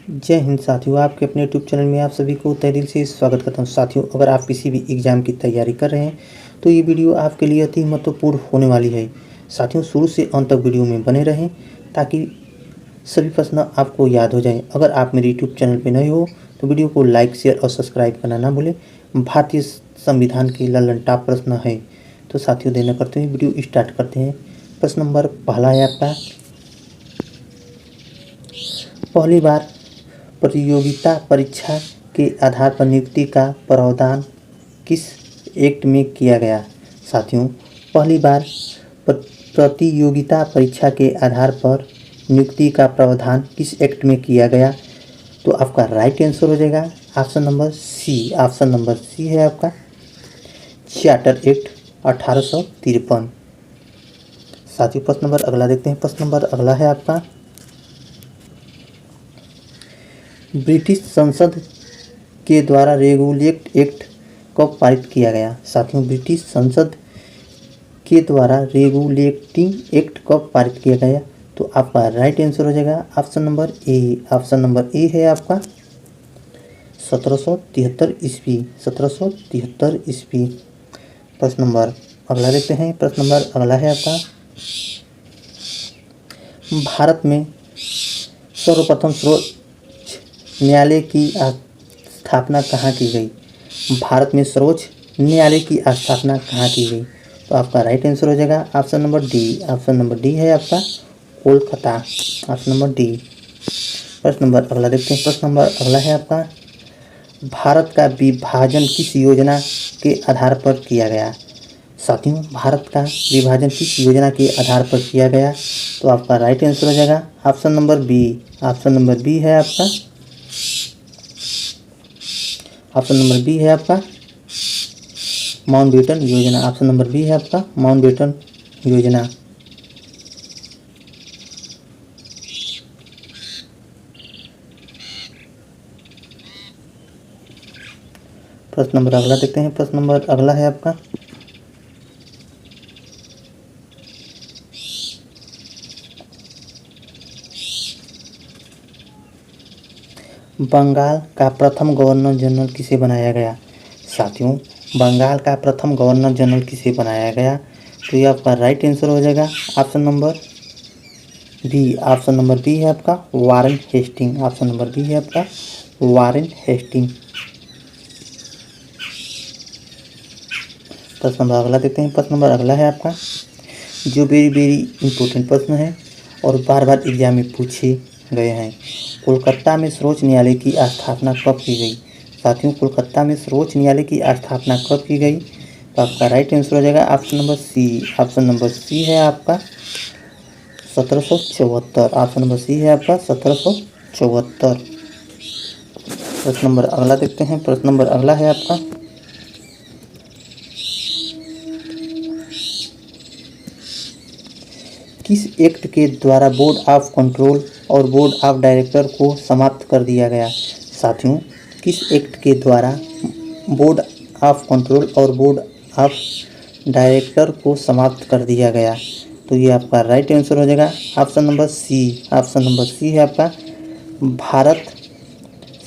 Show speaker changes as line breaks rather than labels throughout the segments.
जय हिंद साथियों, आपके अपने यूट्यूब चैनल में आप सभी को तहे दिल से स्वागत करता हूं। साथियों, अगर आप किसी भी एग्ज़ाम की तैयारी कर रहे हैं तो ये वीडियो आपके लिए अति महत्वपूर्ण होने वाली है। साथियों, शुरू से अंत तक वीडियो में बने रहें ताकि सभी प्रश्न आपको याद हो जाएं। अगर आप मेरे यूट्यूब चैनल पर नए हो तो वीडियो को लाइक, शेयर और सब्सक्राइब करना ना भूलें। भारतीय संविधान के ललन टॉप प्रश्न है। तो साथियों, देर न करते हुए वीडियो स्टार्ट करते हैं। प्रश्न नंबर पहला है आपका, पहली बार प्रतियोगिता परीक्षा के आधार पर नियुक्ति का प्रावधान किस एक्ट में किया गया? साथियों, पहली बार प्रतियोगिता परीक्षा के आधार पर नियुक्ति का प्रावधान किस एक्ट में किया गया? तो आपका राइट आंसर हो जाएगा option number C. Option number C है आपका चार्टर एक्ट 1853। साथियों, प्रश्न नंबर अगला देखते हैं। प्रश्न नंबर अगला है आपका, ब्रिटिश संसद के द्वारा रेगुलेट एक्ट कब पारित किया गया? साथियों, ब्रिटिश संसद के द्वारा रेगुलेटिंग एक्ट कब पारित किया गया? तो आपका राइट आंसर हो जाएगा option number A. Option number A है आपका 1773 ईस्वी। 1773 ईस्वी। प्रश्न नंबर अगला देखते हैं। प्रश्न नंबर अगला है आपका, भारत में सर्वप्रथम सर्वोच्च न्यायालय की स्थापना कहाँ की गई? भारत में सर्वोच्च न्यायालय की स्थापना कहाँ की गई? तो आपका राइट आंसर हो जाएगा option number D. Option number D है आपका कोलकाता। Option number D. प्रश्न नंबर अगला देखते हैं। प्रश्न नंबर अगला है आपका, भारत का विभाजन किस योजना के आधार पर किया गया? साथियों, भारत का विभाजन किस योजना के आधार पर किया गया? तो आपका राइट आंसर हो जाएगा option number B. Option number B है आपका ऑप्शन नंबर बी है आपका माउंटबेटन योजना। ऑप्शन नंबर बी है आपका माउंटबेटन योजना। प्रश्न नंबर अगला देखते हैं। प्रश्न नंबर अगला है आपका, बंगाल का प्रथम गवर्नर जनरल किसे बनाया गया? साथियों, बंगाल का प्रथम गवर्नर जनरल किसे बनाया गया? तो ये आपका राइट आंसर हो जाएगा option number B. Option number B है आपका Warren Hasting. Option number B है आपका वारेन हेस्टिंग। प्रश्न नंबर अगला देखते हैं। प्रश्न नंबर अगला है आपका, जो वेरी इंपॉर्टेंट प्रश्न है और बार बार एग्जाम में पूछे गए हैं। कोलकाता में सर्वोच्च न्यायालय की स्थापना कब की गई? साथियों, कोलकाता में सर्वोच्च न्यायालय की स्थापना कब की गई? तो आपका राइट आंसर हो जाएगा option number C. Option number C है आपका 1774। ऑप्शन नंबर सी है आपका 1774। प्रश्न नंबर अगला देखते हैं। प्रश्न नंबर अगला है आपका, किस एक्ट के द्वारा बोर्ड ऑफ कंट्रोल और बोर्ड ऑफ डायरेक्टर को समाप्त कर दिया गया? साथियों, किस एक्ट के द्वारा बोर्ड ऑफ कंट्रोल और बोर्ड ऑफ डायरेक्टर को समाप्त कर दिया गया? तो ये आपका राइट आंसर हो जाएगा option number C. Option number C है आपका भारत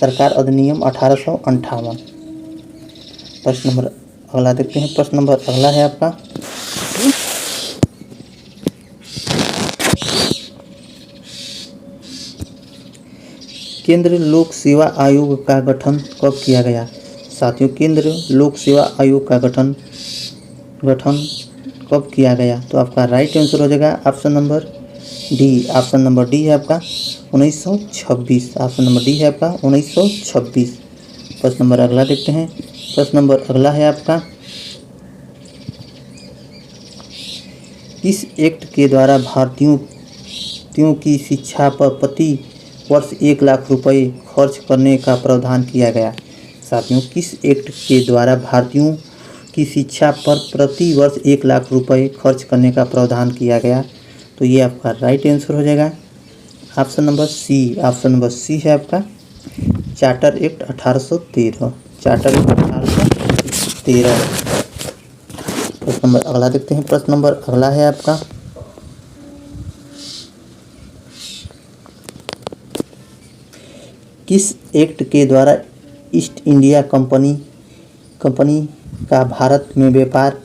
सरकार अधिनियम 1858। प्रश्न नंबर अगला देखते हैं। प्रश्न नंबर अगला है आपका, केंद्र लोक सेवा आयोग का गठन कब किया गया? साथियों, केंद्र लोक सेवा आयोग का गठन कब किया गया? तो आपका राइट आंसर हो जाएगा option number D. Option number D है आपका 1926। ऑप्शन नंबर डी है आपका 1926। प्रश्न नंबर अगला देखते हैं। प्रश्न नंबर अगला है आपका, किस एक्ट के द्वारा भारतीयों की शिक्षा पर प्रति वर्ष 1 लाख रुपए खर्च करने का प्रावधान किया गया? साथियों, किस एक्ट के द्वारा भारतीयों की शिक्षा पर प्रति वर्ष 1 लाख रुपए खर्च करने का प्रावधान किया गया? तो ये आपका राइट आंसर हो जाएगा option number C. Option number C है आपका चार्टर एक्ट 1813। Charter act 1813। प्रश्न नंबर अगला देखते हैं। प्रश्न नंबर अगला है आपका, किस एक्ट के द्वारा ईस्ट इंडिया कंपनी कंपनी का भारत में व्यापार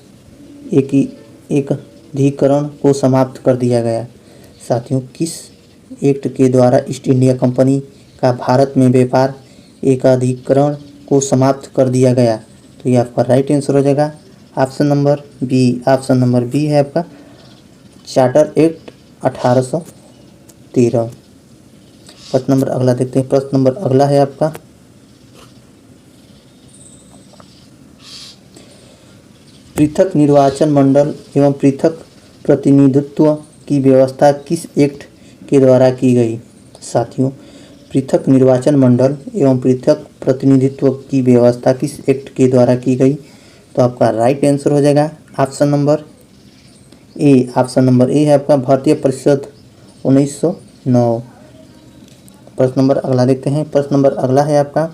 एकीकरण को समाप्त कर दिया गया? साथियों, किस एक्ट के द्वारा ईस्ट इंडिया कंपनी का भारत में व्यापार एकीकरण को समाप्त कर दिया गया? तो ये आपका राइट आंसर हो जाएगा option number B. Option number B है आपका चार्टर एक्ट 1813। प्रश्न नंबर अगला देखते हैं। प्रश्न नंबर अगला है आपका पृथक निर्वाचन मंडल एवं पृथक प्रतिनिधित्व की व्यवस्था किस एक्ट के द्वारा की गई? साथियों, पृथक निर्वाचन मंडल एवं पृथक प्रतिनिधित्व की व्यवस्था किस एक्ट के द्वारा की गई? तो आपका राइट आंसर हो जाएगा option number A. Option number A है आपका भारतीय परिषद 1909। प्रश्न नंबर अगला देखते हैं। प्रश्न नंबर अगला है आपका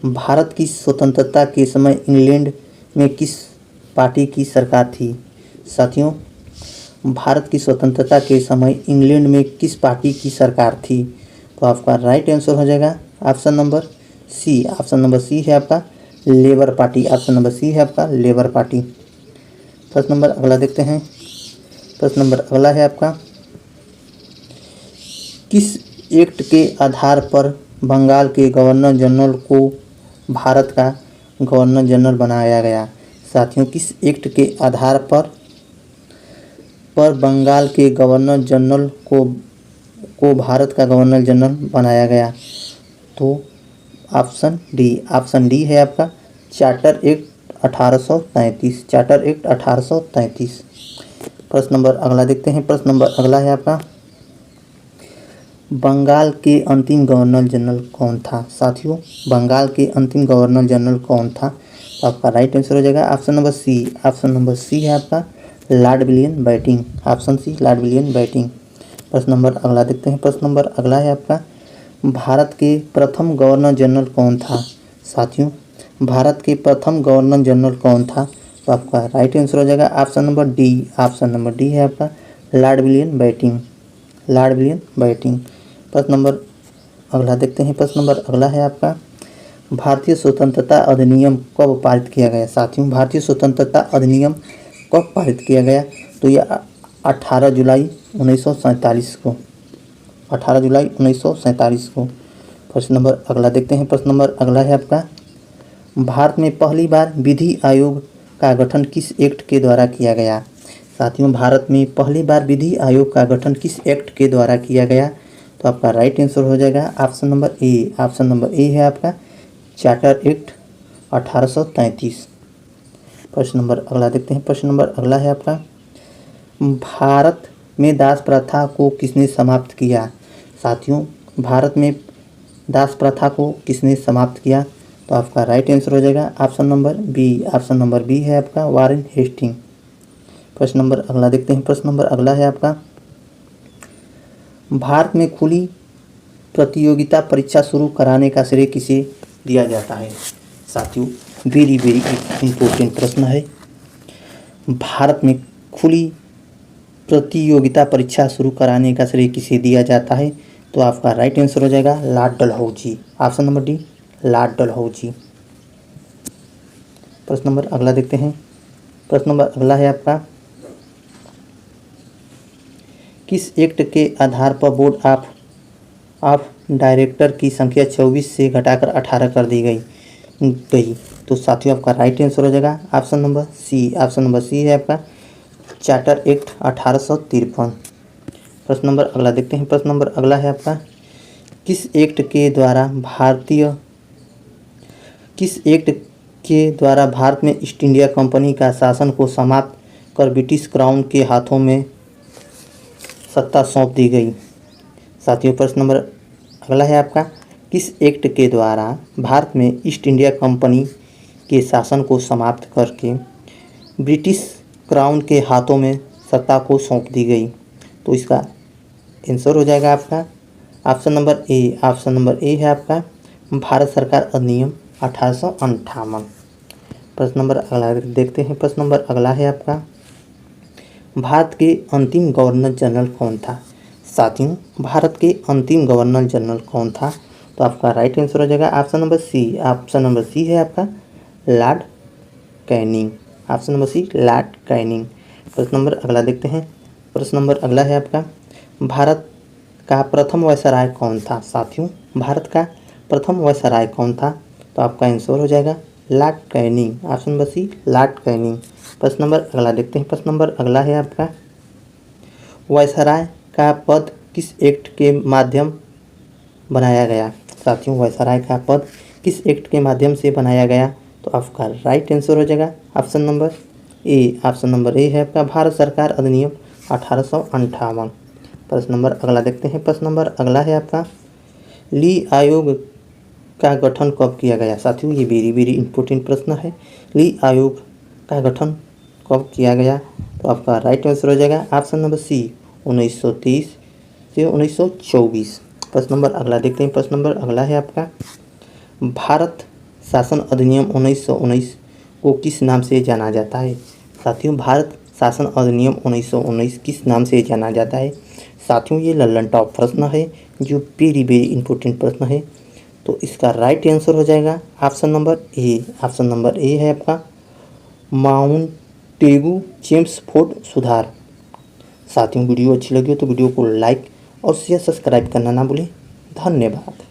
भारत की स्वतंत्रता के समय इंग्लैंड में किस पार्टी की सरकार थी? साथियों, भारत की स्वतंत्रता के समय इंग्लैंड में किस पार्टी की सरकार थी? तो आपका राइट आंसर हो जाएगा option number C. Option number C है आपका labour party. Option number C है आपका लेबर पार्टी। प्रश्न नंबर अगला देखते हैं। प्रश्न नंबर अगला है आपका किस एक्ट के आधार पर बंगाल के गवर्नर जनरल को भारत का गवर्नर जनरल बनाया गया? साथियों, किस एक्ट के आधार पर बंगाल के गवर्नर जनरल को भारत का गवर्नर जनरल बनाया गया? तो ऑप्शन डी है आपका चार्टर एक्ट 1833। Charter act 1833। प्रश्न नंबर अगला देखते हैं। प्रश्न नंबर अगला है आपका बंगाल के अंतिम गवर्नर जनरल कौन था? साथियों, बंगाल के अंतिम गवर्नर जनरल कौन था? तो आपका राइट आंसर हो जाएगा option number C. Option number C है आपका Lord William Bentinck. Option C Lord William Bentinck. प्रश्न नंबर अगला देखते हैं। प्रश्न नंबर अगला है आपका भारत के प्रथम गवर्नर जनरल कौन था? साथियों, भारत के प्रथम गवर्नर जनरल कौन था? तो आपका राइट आंसर हो जाएगा option number D. Option number D है आपका Lord William Bentinck. Lord William Bentinck. प्रश्न नंबर अगला देखते हैं। प्रश्न नंबर अगला है आपका भारतीय स्वतंत्रता अधिनियम कब पारित किया गया? साथियों, भारतीय स्वतंत्रता अधिनियम कब पारित किया गया? तो यह 18 जुलाई 1947 को 18 जुलाई 1947 को। प्रश्न नंबर अगला देखते हैं। प्रश्न नंबर अगला है आपका भारत में पहली बार विधि आयोग का गठन किस एक्ट के द्वारा किया गया? साथियों, भारत में पहली बार विधि आयोग का गठन किस एक्ट के द्वारा किया गया? तो आपका राइट आंसर हो जाएगा option number A. Option number A है आपका चार्टर एक्ट 1833। प्रश्न नंबर अगला देखते हैं। प्रश्न नंबर अगला है आपका भारत में दास प्रथा को किसने समाप्त किया? साथियों, भारत में दास प्रथा को किसने समाप्त किया? तो आपका राइट आंसर हो जाएगा option number B. Option number B है आपका वारेन हेस्टिंग। प्रश्न नंबर अगला देखते हैं। प्रश्न नंबर अगला है आपका भारत में खुली प्रतियोगिता परीक्षा शुरू कराने का श्रेय किसे दिया जाता है? साथियों, वेरी वेरी इम्पोर्टेंट प्रश्न है। भारत में खुली प्रतियोगिता परीक्षा शुरू कराने का श्रेय किसे दिया जाता है? तो आपका राइट आंसर हो जाएगा Lord Dalhousie. Option number D Lord Dalhousie. प्रश्न नंबर अगला देखते हैं। प्रश्न नंबर अगला है आपका किस एक्ट के आधार पर बोर्ड ऑफ डायरेक्टर की संख्या 24 से घटाकर 18 कर दी गई? तो साथियों, आपका राइट आंसर हो जाएगा option number C. Option number C है आपका चार्टर एक्ट 1853। प्रश्न नंबर अगला देखते हैं। प्रश्न नंबर अगला है आपका किस एक्ट के द्वारा भारत में ईस्ट इंडिया कंपनी का शासन को समाप्त कर ब्रिटिश क्राउन के हाथों में सत्ता सौंप दी गई? साथियों, प्रश्न नंबर अगला है आपका किस एक्ट के द्वारा भारत में ईस्ट इंडिया कंपनी के शासन को समाप्त करके ब्रिटिश क्राउन के हाथों में सत्ता को सौंप दी गई? तो इसका आंसर हो जाएगा आपका option number A. Option number A है आपका भारत सरकार अधिनियम 1858। प्रश्न नंबर अगला देखते हैं। प्रश्न नंबर अगला है आपका भारत के अंतिम गवर्नर जनरल कौन था? साथियों, भारत के अंतिम गवर्नर जनरल कौन था? तो आपका राइट आंसर हो जाएगा option number C. Option number C है आपका Lord Canning. Option number C Lord Canning. प्रश्न नंबर अगला देखते हैं। प्रश्न नंबर अगला है आपका, भारत का प्रथम वायसराय कौन था? साथियों, भारत का प्रथम वायसराय कौन था? तो आपका आंसर हो जाएगा Lord Canning. Option number C Lord Canning. प्रश्न नंबर अगला देखते हैं। प्रश्न नंबर अगला है आपका, वायसराय का पद किस एक्ट के माध्यम बनाया गया? साथियों, वायसराय का पद किस एक्ट के माध्यम से बनाया गया? तो आपका राइट आंसर हो जाएगा option number A. Option number A है आपका भारत सरकार अधिनियम 1858। प्रश्न नंबर अगला देखते हैं। प्रश्न नंबर अगला है आपका, ली आयोग का गठन कब किया गया? साथियों, ये वेरी वेरी इंपॉर्टेंट प्रश्न है। ली आयोग का गठन कब किया गया? तो आपका राइट आंसर हो जाएगा ऑप्शन नंबर सी 1930 से 1924। प्रश्न नंबर अगला देखते हैं। प्रश्न नंबर अगला है आपका, भारत शासन अधिनियम 1919 को किस नाम से जाना जाता है? साथियों, भारत शासन अधिनियम 1919 किस नाम से जाना जाता है? साथियों, ये लल्लन टॉप प्रश्न है जो वेरी वेरी इंपॉर्टेंट प्रश्न है। तो इसका राइट आंसर हो जाएगा option number A. Option number A है आपका माउंटेगू चेम्सफोर्ड सुधार। साथियों, वीडियो अच्छी लगी हो तो वीडियो को लाइक और शेयर सब्सक्राइब करना ना भूलें। धन्यवाद।